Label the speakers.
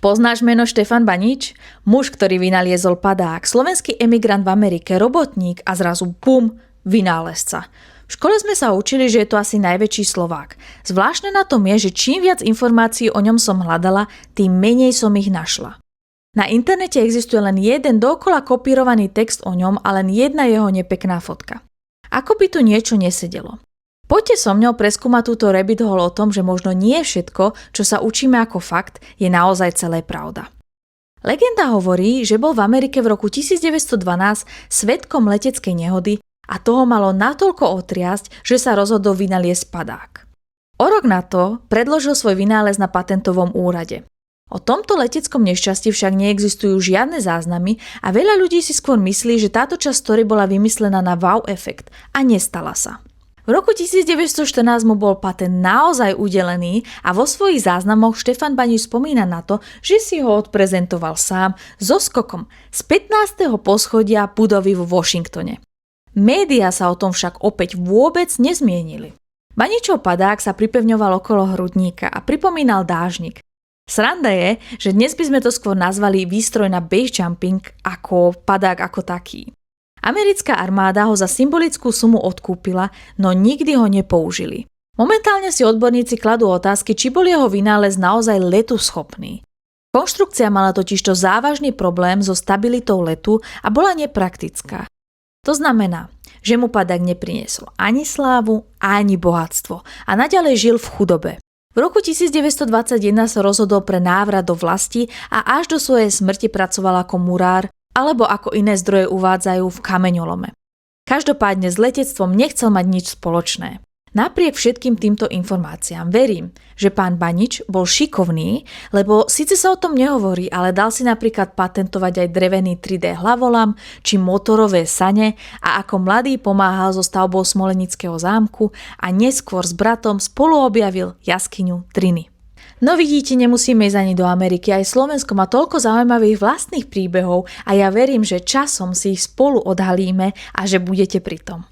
Speaker 1: Poznáš meno Štefan Banič? Muž, ktorý vynaliezol padák, slovenský emigrant v Amerike, robotník a zrazu bum, vynálezca. V škole sme sa učili, že je to asi najväčší Slovák. Zvláštne na tom je, že čím viac informácií o ňom som hľadala, tým menej som ich našla. Na internete existuje len jeden dookola kopírovaný text o ňom a len jedna jeho nepekná fotka. Ako by tu niečo nesedelo. Poďte so mňou preskúmať túto rabbit hole o tom, že možno nie všetko, čo sa učíme ako fakt, je naozaj celé pravda. Legenda hovorí, že bol v Amerike v roku 1912 svedkom leteckej nehody a toho malo natoľko otriasť, že sa rozhodol vynaliesť padák. O rok na to predložil svoj vynález na patentovom úrade. O tomto leteckom nešťastí však neexistujú žiadne záznamy a veľa ľudí si skôr myslí, že táto časť story bola vymyslená na wow efekt a nestala sa. V roku 1914 mu bol patent naozaj udelený a vo svojich záznamoch Štefan Banič spomína na to, že si ho odprezentoval sám so skokom z 15. poschodia budovy v Washingtone. Médiá sa o tom však opäť vôbec nezmienili. Baničov padák sa pripevňoval okolo hrudníka a pripomínal dážnik. Sranda je, že dnes by sme to skôr nazvali výstroj na base jumping ako padák ako taký. Americká armáda ho za symbolickú sumu odkúpila, no nikdy ho nepoužili. Momentálne si odborníci kladú otázky, či bol jeho vynález naozaj letu schopný. Konštrukcia mala totižto závažný problém so stabilitou letu a bola nepraktická. To znamená, že mu padák nepriniesol ani slávu, ani bohatstvo a naďalej žil v chudobe. V roku 1921 sa rozhodol pre návrat do vlasti a až do svojej smrti pracoval ako murár, alebo ako iné zdroje uvádzajú v kameňolome. Každopádne s letectvom nechcel mať nič spoločné. Napriek všetkým týmto informáciám verím, že pán Banič bol šikovný, lebo síce sa o tom nehovorí, ale dal si napríklad patentovať aj drevený 3D hlavolam či motorové sane a ako mladý pomáhal so stavbou Smolenického zámku a neskôr s bratom spolu objavil jaskyňu Triny. No vidíte, nemusíme ísť ani do Ameriky, aj Slovensko má toľko zaujímavých vlastných príbehov a ja verím, že časom si ich spolu odhalíme a že budete pri tom.